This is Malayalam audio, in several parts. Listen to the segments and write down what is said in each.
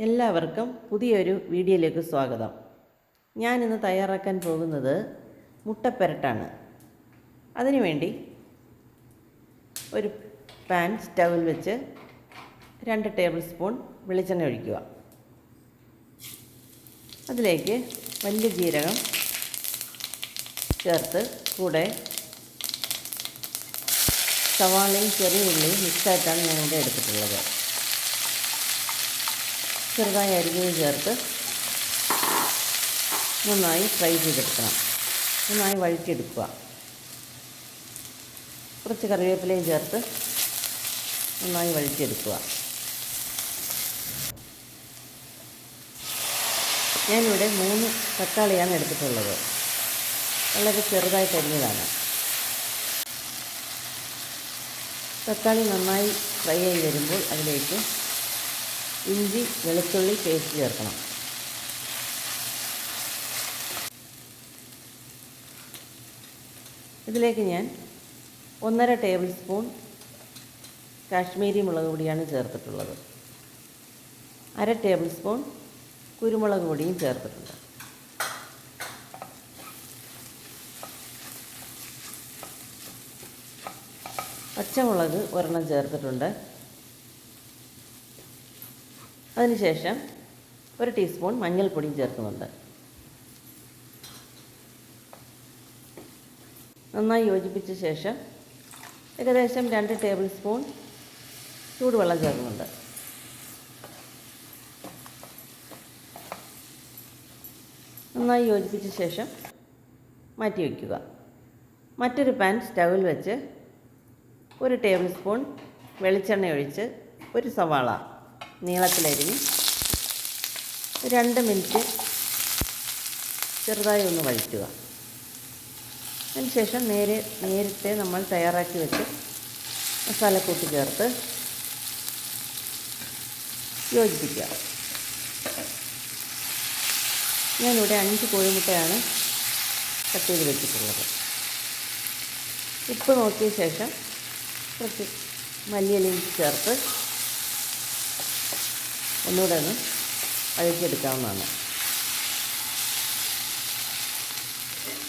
എല്ലാവർക്കും പുതിയൊരു വീഡിയോയിലേക്ക് സ്വാഗതം. ഞാനിന്ന് തയ്യാറാക്കാൻ പോകുന്നത് മുട്ടപ്പെരട്ടാണ്. അതിനുവേണ്ടി ഒരു പാൻ സ്റ്റൗവിൽ വെച്ച് 2 ടേബിൾ സ്പൂൺ വെളിച്ചെണ്ണ ഒഴിക്കുക. അതിലേക്ക് വലിയ ജീരകം ചേർത്ത് കൂടെ സവാളയും ചെറിയ ഉള്ളിയും മിക്സായിട്ടാണ് ഞാനിവിടെ എടുത്തിട്ടുള്ളത്. ചെറുതായി അരിഞ്ഞത് ചേർത്ത് നന്നായി ഫ്രൈ ചെയ്തെടുക്കണം. നന്നായി വഴറ്റിയെടുക്കുക. കുറച്ച് കറിവേപ്പിലയും ചേർത്ത് നന്നായി വഴറ്റിയെടുക്കുക. ഞാനിവിടെ 3 തക്കാളിയാണ് എടുത്തിട്ടുള്ളത്. വളരെ ചെറുതായിട്ട് അരിഞ്ഞതാണ്. തക്കാളി നന്നായി ഫ്രൈ ആയി വരുമ്പോൾ അതിലേക്ക് ഇഞ്ചി വെളുത്തുള്ളി പേസ്റ്റ് ചേർക്കണം. ഇതിലേക്ക് ഞാൻ 1.5 ടേബിൾ സ്പൂൺ കാശ്മീരി മുളക് പൊടിയാണ് ചേർത്തിട്ടുള്ളത്. 1/2 ടേബിൾ സ്പൂൺ കുരുമുളക് പൊടിയും ചേർത്തിട്ടുണ്ട്. പച്ചമുളക് 1 ചേർത്തിട്ടുണ്ട്. അതിനുശേഷം 1 ടീസ്പൂൺ മഞ്ഞൾപ്പൊടിയും ചേർക്കുന്നുണ്ട്. നന്നായി യോജിപ്പിച്ച ശേഷം ഏകദേശം 2 ടേബിൾ സ്പൂൺ ചൂടുവെള്ളം ചേർക്കുന്നുണ്ട്. നന്നായി യോജിപ്പിച്ച ശേഷം മാറ്റി വയ്ക്കുക. മറ്റൊരു പാൻ സ്റ്റൗവിൽ വെച്ച് 1 ടേബിൾ സ്പൂൺ വെളിച്ചെണ്ണ ഒഴിച്ച് ഒരു സവാള നീളത്തിലരിഞ്ഞ് 2 മിനിറ്റ് ചെറുതായി ഒന്ന് വഴറ്റുക. അതിനുശേഷം നേരത്തെ നമ്മൾ തയ്യാറാക്കി വെച്ച് മസാലക്കൂട്ട് ചേർത്ത് യോജിപ്പിക്കുക. ഞാനിവിടെ 5 കോഴിമുട്ടയാണ് കട്ട് ചെയ്ത് വെച്ചിട്ടുള്ളത്. ഉപ്പ് നോക്കിയ ശേഷം കുറച്ച് മല്ലിയിലയും ചേർത്ത് ഒന്നുകൂടെ ഒന്ന് വഴറ്റിയെടുക്കാവുന്നതാണ്.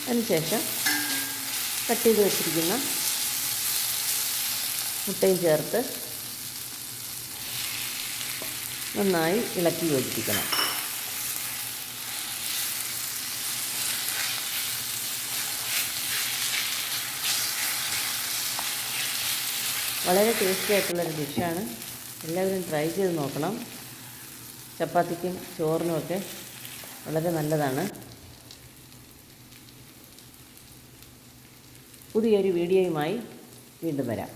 അതിനുശേഷം കട്ട് ചെയ്ത് വെച്ചിരിക്കുന്ന മുട്ടയും ചേർത്ത് നന്നായി ഇളക്കി യോജിപ്പിക്കണം. വളരെ ടേസ്റ്റി ആയിട്ടുള്ളൊരു ഡിഷാണ്. എല്ലാവരും ട്രൈ ചെയ്ത് നോക്കണം. ചപ്പാത്തിക്കും ചോറിനുമൊക്കെ വളരെ നല്ലതാണ്. പുതിയൊരു വീഡിയോയുമായി വീണ്ടും വരാം.